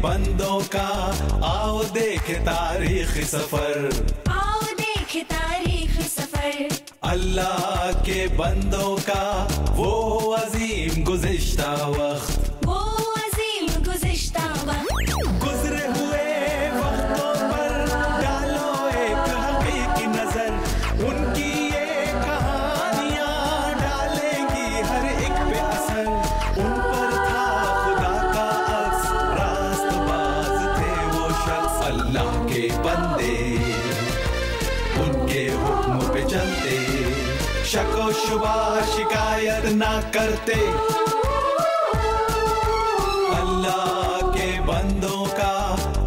बंदों का आओ देखे तारीखी सफर, आओ देखे तारीखी सफर। अल्लाह के बंदों का वो अजीम गुज़िश्ता वक्त, वो अजीम गुज़िश्ता वक्त। गुजरे हुए वक्तों पर डालो एक हकीकी नजर, उनकी ये कहानियां डालेंगी हर एक पे असर। उन पर था खुदा का अक्स, रास्तबाज थे वो शख्स। अल्लाह के बंदे उनके हुक्म पे चलते, शको शुबा शिकायत ना करते। अल्लाह के बंदों का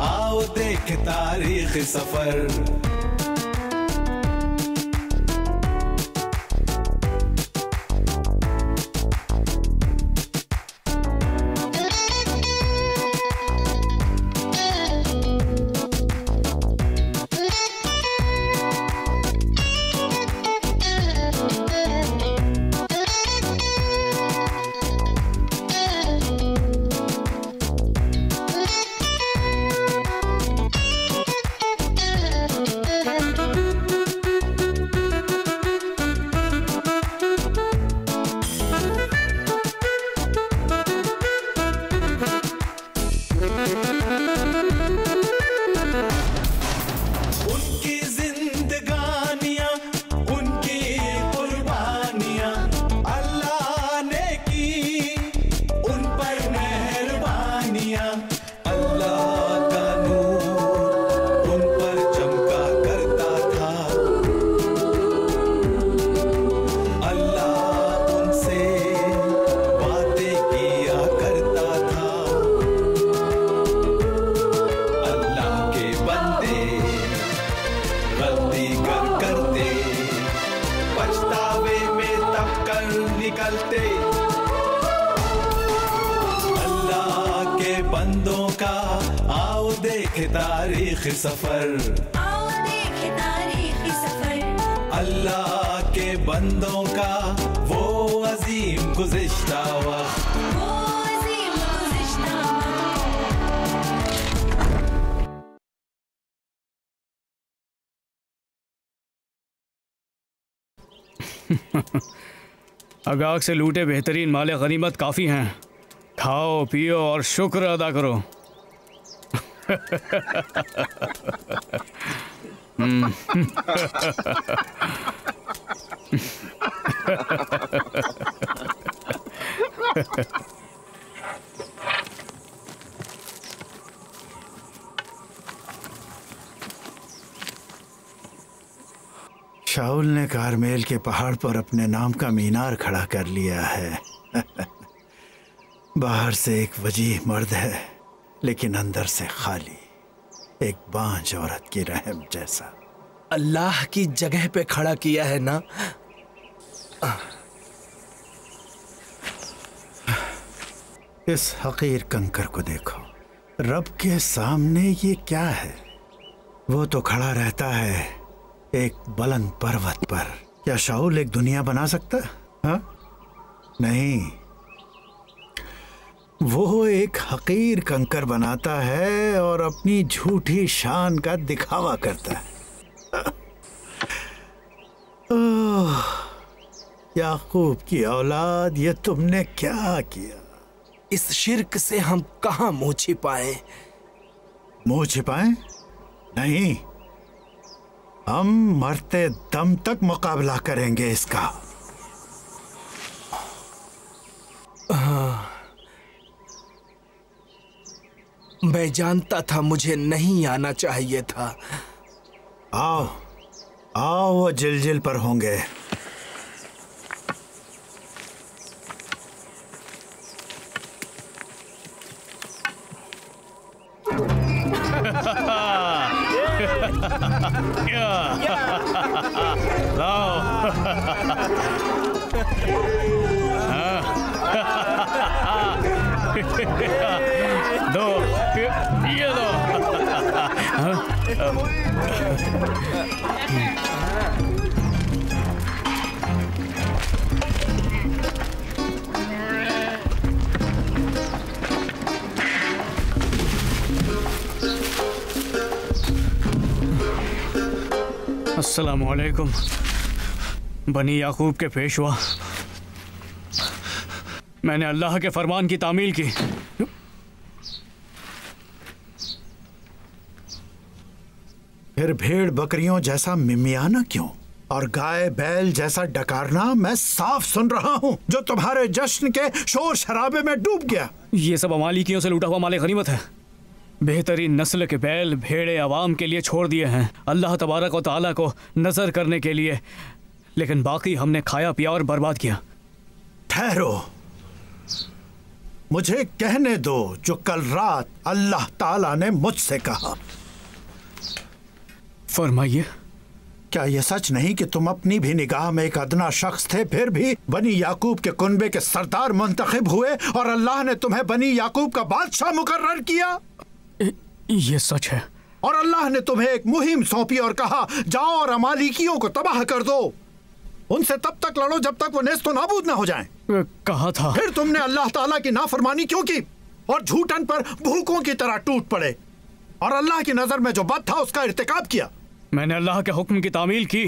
आओ देख तारीख सफर। तारीख सफर, आओ देखे तारीखी सफर। अल्लाह के बंदों का वो अजीम गुज़िश्ता वक्त, वो अजीम गुज़िश्ता वक्त। अगाग से लूटे बेहतरीन माले गनीमत काफ़ी हैं। खाओ पियो और शुक्र अदा करो। शाउल ने कारमेल के पहाड़ पर अपने नाम का मीनार खड़ा कर लिया है। बाहर से एक वजीह मर्द है, लेकिन अंदर से खाली, एक बांझ औरत की रहम जैसा। अल्लाह की जगह पे खड़ा किया है ना। इस हकीर कंकर को देखो, रब के सामने ये क्या है? वो तो खड़ा रहता है एक बुलंद पर्वत पर। क्या शाउल एक दुनिया बना सकता? हाँ? नहीं, वो एक हकीर कंकर बनाता है और अपनी झूठी शान का दिखावा करता है। ओह, याकूब की औलाद, ये तुमने क्या किया? इस शिर्क से हम कहाँ मुंह छिपाएं? मुंह छिपाएं? नहीं, हम मरते दम तक मुकाबला करेंगे इसका। मैं जानता था मुझे नहीं आना चाहिए था। आओ आओ, वो जिलजिल पर होंगे। दो ये दो। अस्सलामु अलैकुम बनी याकूब के पेशवा। मैंने अल्लाह के फरमान की तामील की। फिर भेड़ बकरियों जैसा मिमियाना क्यों और गाय बैल जैसा डकारना मैं साफ सुन रहा हूँ जो तुम्हारे जश्न के शोर शराबे में डूब गया। ये सब अमालिकियों से लूटा हुआ माल गनीमत है। बेहतरीन नस्ल के बैल भेड़े अवाम के लिए छोड़ दिए हैं अल्लाह तबारक व तआला को नजर करने के लिए, लेकिन बाकी हमने खाया पिया और बर्बाद किया। ठहरो, मुझे कहने दो जो कल रात अल्लाह ताला ने मुझसे कहा। फरमाइए। क्या यह सच नहीं कि तुम अपनी भी निगाह में एक अदना शख्स थे, फिर भी बनी याकूब के कुनबे के सरदार मुंतखब हुए और अल्लाह ने तुम्हें बनी याकूब का बादशाह मुकर्रर किया? ये सच है। और अल्लाह ने तुम्हें एक मुहिम सौंपी और कहा जाओ और अमालिकियों को तबाह कर दो, उनसे तब तक लड़ो जब तक वो नेस्तो नाबूद ना हो जाएं। कहा था। फिर तुमने अल्लाह ताला की नाफरमानी क्यों की और झूठन पर भूखों की तरह टूट पड़े और अल्लाह की नजर में जो बद था उसका इर्तिकाब किया? मैंने अल्लाह के हुक्म की तामील की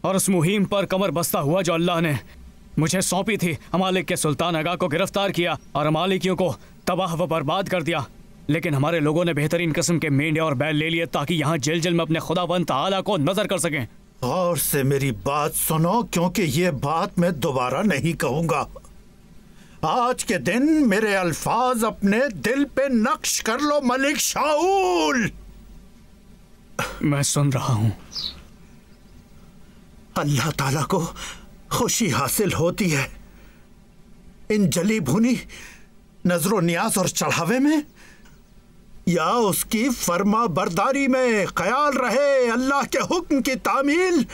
और उस मुहिम पर कमर बस्ता हुआ जो अल्लाह ने मुझे सौंपी थी। अमालिक के सुल्तान आगा को गिरफ्तार किया और अमालिकियों को तबाह व बर्बाद कर दिया, लेकिन हमारे लोगों ने बेहतरीन किस्म के मेंढे और बैल ले लिए ताकि यहाँ जेल जेल में अपने खुदावंद ताला को नजर कर सकें। और से मेरी बात सुनो, क्योंकि ये बात मैं दोबारा नहीं कहूंगा। आज के दिन मेरे अल्फाज अपने दिल पे नक्श कर लो मलिक शाऊल। मैं सुन रहा हूं। अल्लाह ताला को खुशी हासिल होती है इन जली भुनी नजरो नियाज और चढ़ावे में या उसकी फर्मा बरदारी में? ख्याल रहे अल्लाह के हुक्म की तामील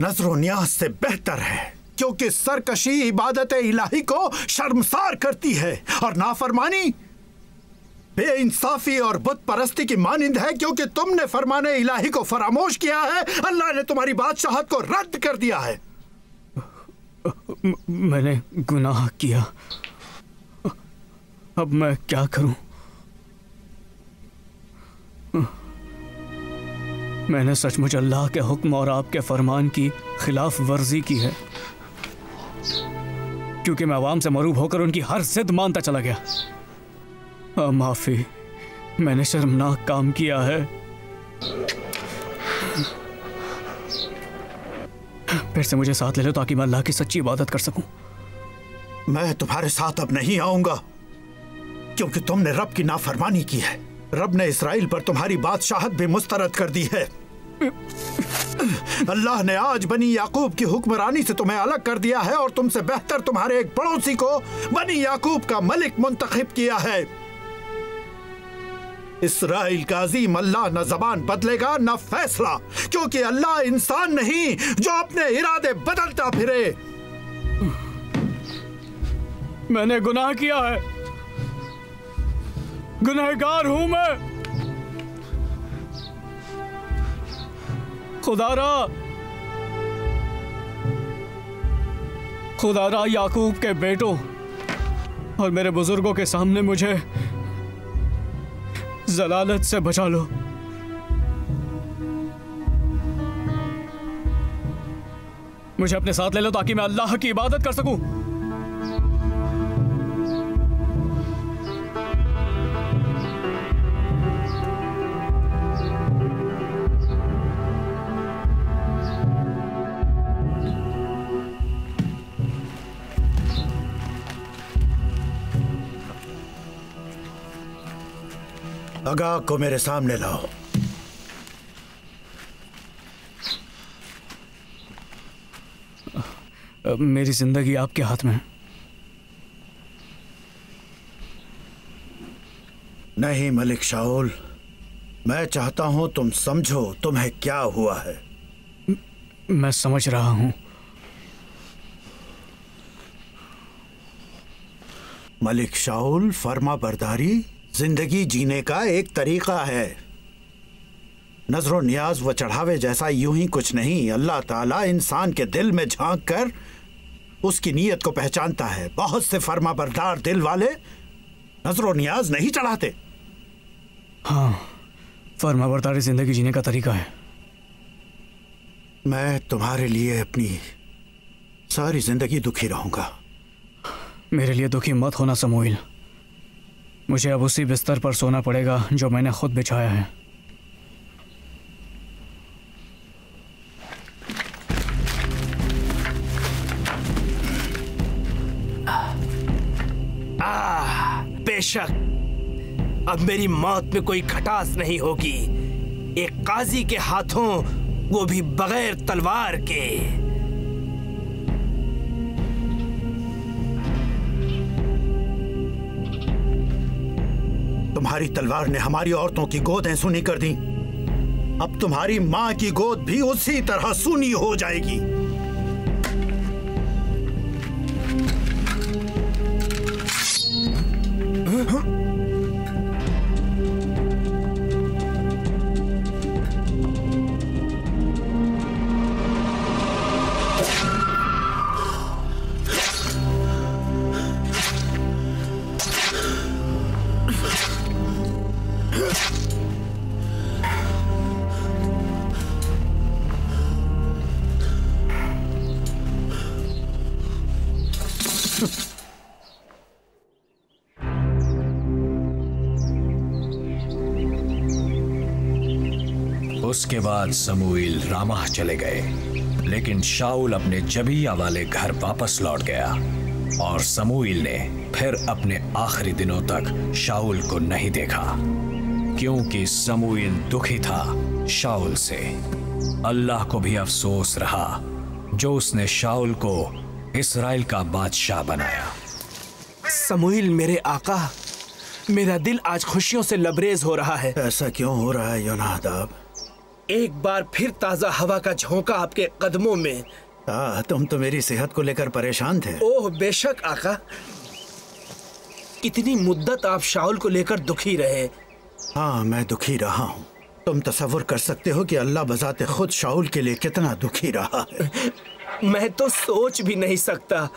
नजरो नियाज से बेहतर है, क्योंकि सरकशी इबादत इलाही को शर्मसार करती है और नाफरमानी बेइंसाफी और बुत परस्ती की मानिंद है, क्योंकि तुमने फरमाने इलाही को फरामोश किया है। अल्लाह ने तुम्हारी बादशाहत को रद्द कर दिया है। मैंने गुनाह किया, अब मैं क्या करूं? मैंने सचमुच अल्लाह के हुक्म और आपके फरमान की खिलाफ वर्जी की है, क्योंकि मैं अवाम से मरूब होकर उनकी हर जिद मानता चला गया। माफी, मैंने शर्मनाक काम किया है। फिर से मुझे साथ ले लो ताकि मैं अल्लाह की सच्ची इबादत कर सकूं। मैं तुम्हारे साथ अब नहीं आऊंगा, क्योंकि तुमने रब की नाफरमानी की है। रब ने इसराइल पर तुम्हारी बादशाहत भी मुस्तरद कर दी है। अल्लाह ने आज बनी याकूब की हुक्मरानी से तुम्हें अलग कर दिया है और तुमसे बेहतर तुम्हारे एक पड़ोसी को बनी याकूब का मलिक मुंतखब किया है। इसराइल का अजीम अल्लाह न जबान बदलेगा न फैसला, क्योंकि अल्लाह इंसान नहीं जो अपने इरादे बदलता फिरे। मैंने गुनाह किया है, गुनहगार हूं मैं। खुदारा याकूब के बेटों और मेरे बुजुर्गों के सामने मुझे जलालत से बचा लो। मुझे अपने साथ ले लो ताकि मैं अल्लाह की इबादत कर सकूं। आगा को मेरे सामने लाओ। मेरी जिंदगी आपके हाथ में है। नहीं मलिक शाऊल, मैं चाहता हूं तुम समझो तुम्हें क्या हुआ है। मैं समझ रहा हूं। मलिक शाऊल, फर्मा बरदारी जिंदगी जीने का एक तरीका है। नजरो नियाज व चढ़ावे जैसा यूं ही कुछ नहीं। अल्लाह ताला इंसान के दिल में झांक कर उसकी नीयत को पहचानता है। बहुत से फर्मा बरदार दिल वाले नजरो नियाज नहीं चढ़ाते। हाँ, फर्मा बरदारी जिंदगी जीने का तरीका है। मैं तुम्हारे लिए अपनी सारी जिंदगी दुखी रहूंगा। मेरे लिए दुखी मत होना समूइल। मुझे अब उसी बिस्तर पर सोना पड़ेगा जो मैंने खुद बिछाया है। बेशक अब मेरी मौत में कोई खटास नहीं होगी, एक काजी के हाथों, वो भी बगैर तलवार के। तुम्हारी तलवार ने हमारी औरतों की गोदें सूनी कर दी, अब तुम्हारी मां की गोद भी उसी तरह सूनी हो जाएगी। उसके बाद समूएल रामाह चले गए, लेकिन शाऊल अपने जबिया वाले घर वापस लौट गया और समूएल ने फिर अपने आखिरी दिनों तक शाऊल को नहीं देखा, क्योंकि समूएल दुखी था शाऊल से। अल्लाह को भी अफसोस रहा जो उसने शाऊल को इस्राएल का बादशाह बनाया। समूएल मेरे आका, मेरा दिल आज खुशियों से लबरेज हो रहा है। ऐसा क्यों हो रहा है योनादाब? एक बार फिर ताजा हवा का झोंका आपके कदमों में। तुम तो मेरी सेहत को लेकर परेशान थे। ओह बेशक आका, कितनी मुद्दत आप शाऊल को लेकर दुखी रहे। हाँ, मैं दुखी रहा हूँ। तुम तसव्वुर कर सकते हो कि अल्लाह बजाते खुद शाऊल के लिए कितना दुखी रहा है। मैं तो सोच भी नहीं सकता।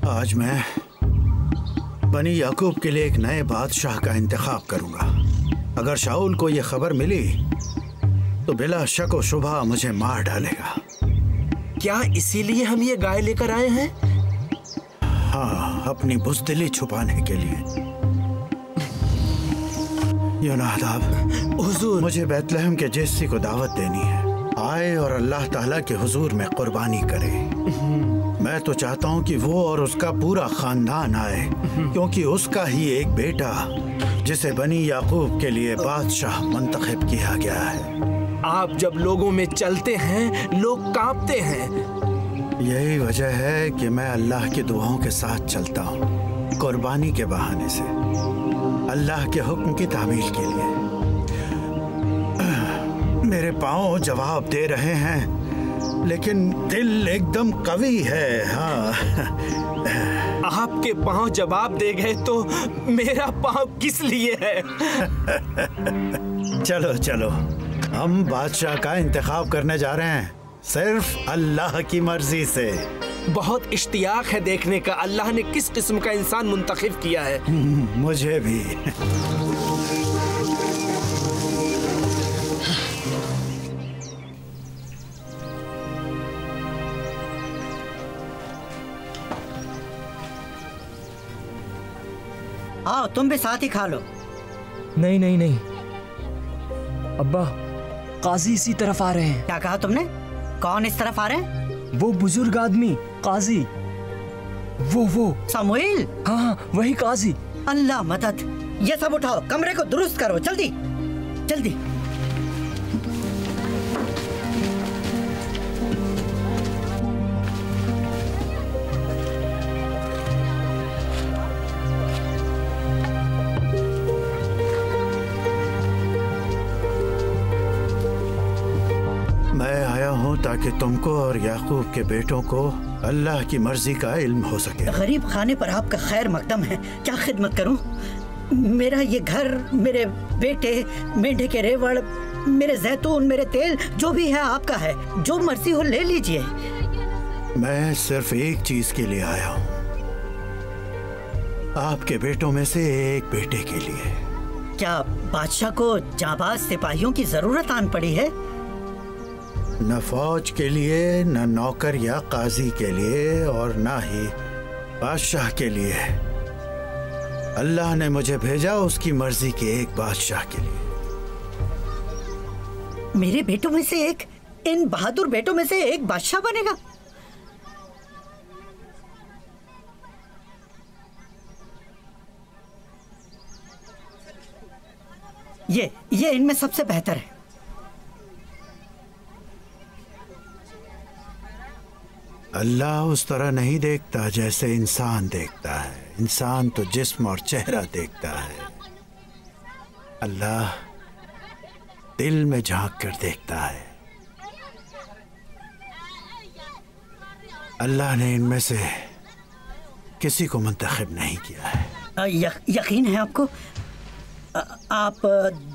आज मैं बनी याकूब के लिए एक नए बादशाह का इंतखाब करूंगा। अगर शाऊल को यह खबर मिली तो बिला शक व शुबा मुझे मार डालेगा। क्या इसीलिए हम ये गाय लेकर आए हैं? हाँ, अपनी बुज़दिली छुपाने के लिए। योनादाब, हुजूर, मुझे बैतलहम के जैसी को दावत देनी है। आए और अल्लाह ताला के हुजूर में कुर्बानी करे। मैं तो चाहता हूँ कि वो और उसका पूरा खानदान आए, क्योंकि उसका ही एक बेटा जिसे बनी याकूब के लिए बादशाह मुंतखब किया गया है। आप जब लोगों में चलते हैं लोग कांपते हैं। यही वजह है कि मैं अल्लाह की दुआओं के साथ चलता हूँ, कुर्बानी के बहाने से, अल्लाह के हुक्म की तामील के लिए। मेरे पाँव जवाब दे रहे हैं, लेकिन दिल एकदम कवी है। हाँ, आपके पाँव जवाब दे गए तो मेरा पाँव किस लिए है? चलो चलो, हम बादशाह का इंतखाब करने जा रहे हैं, सिर्फ अल्लाह की मर्जी से। बहुत इश्तियाक है देखने का अल्लाह ने किस किस्म का इंसान मुंतखब किया है। मुझे भी। आओ, तुम भी साथ ही खा लो। नहीं नहीं नहीं अब्बा, काजी इसी तरफ आ रहे हैं। क्या कहा तुमने? कौन इस तरफ आ रहे हैं? वो बुजुर्ग आदमी काजी। वो समूएल। हाँ, वही काजी। अल्लाह मदद। ये सब उठाओ, कमरे को दुरुस्त करो, जल्दी जल्दी। मैं आया हूँ ताकि तुमको और याकूब के बेटों को अल्लाह की मर्जी का इल्म हो सके। गरीब खाने पर आपका खैर मकदम है, क्या खिदमत करूं? मेरा ये घर, मेरे बेटे, मेंढे के रेवड़, मेरे जैतून, मेरे तेल, जो भी है आपका है, जो मर्जी हो ले लीजिए। मैं सिर्फ एक चीज के लिए आया हूँ, आपके बेटों में से एक बेटे के लिए। क्या बादशाह को जाबाज सिपाहियों की जरूरत आन पड़ी है? न फौज के लिए, न नौकर या काजी के लिए, और न ही बादशाह के लिए। अल्लाह ने मुझे भेजा उसकी मर्जी के एक बादशाह के लिए। मेरे बेटों में से एक, इन बहादुर बेटों में से एक बादशाह बनेगा? ये इनमें सबसे बेहतर है। अल्लाह उस तरह नहीं देखता जैसे इंसान देखता है। इंसान तो जिस्म और चेहरा देखता है, अल्लाह दिल में झांक कर देखता है। अल्लाह ने इनमें से किसी को मुंतखब नहीं किया है। यकीन है आपको? आप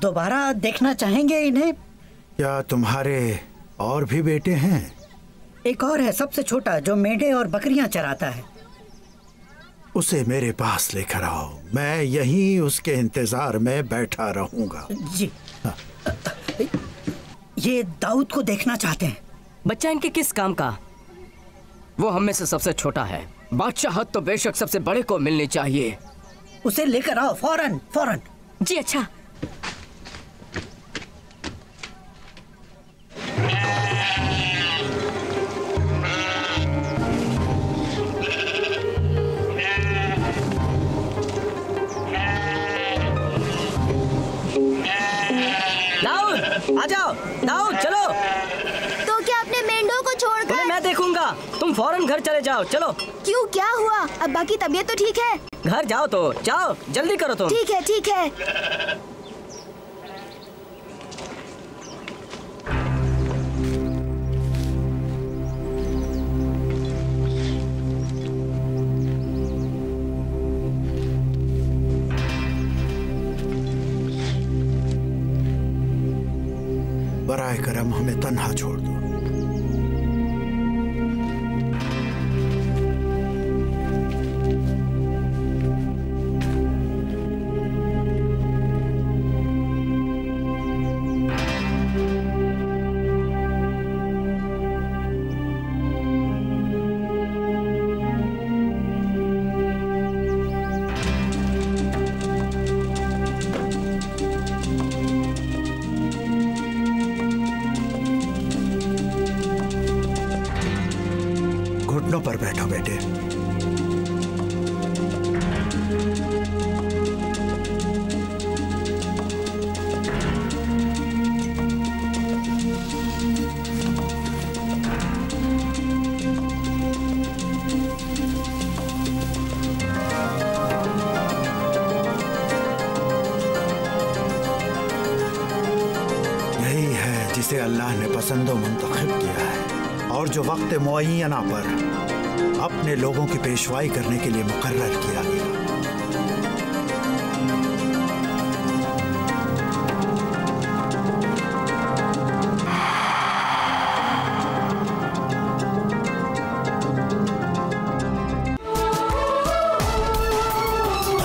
दोबारा देखना चाहेंगे इन्हें? क्या तुम्हारे और भी बेटे हैं? एक और है, सबसे छोटा, जो मेंढे और बकरियां चराता है। उसे मेरे पास लेकर आओ, मैं यहीं उसके इंतजार में बैठा रहूंगा। जी। ये दाऊद को देखना चाहते हैं। बच्चा इनके किस काम का? वो हम में से सबसे छोटा है। बादशाहत तो बेशक सबसे बड़े को मिलनी चाहिए। उसे लेकर आओ फौरन फौरन। जी अच्छा। दाऊद आ जाओ। दाऊद चलो। तो क्या अपने मेंढों को छोड़कर? मैं देखूंगा, तुम फौरन घर चले जाओ। चलो। क्यों, क्या हुआ? अब्बा की तबीयत तो ठीक है? घर जाओ तो जाओ, जल्दी करो तुम। ठीक है ठीक है। बराए करम हमें तन्हा छोड़ दो। घुटनों पर बैठो बेटे। यही है जिसे अल्लाह ने पसंद व मुंतखब किया है, और जो वक्त मुअय्यना पर अपने लोगों की पेशवाई करने के लिए मुकर्रर किया गया।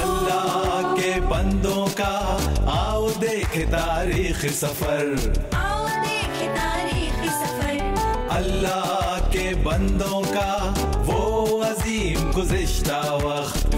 अल्लाह के बंदों का आओ देखे तारीख सफर। आओ देखे तारीखी सफर। अल्लाह के बंदों का वो अजीम गुज़िश्ता वक्त।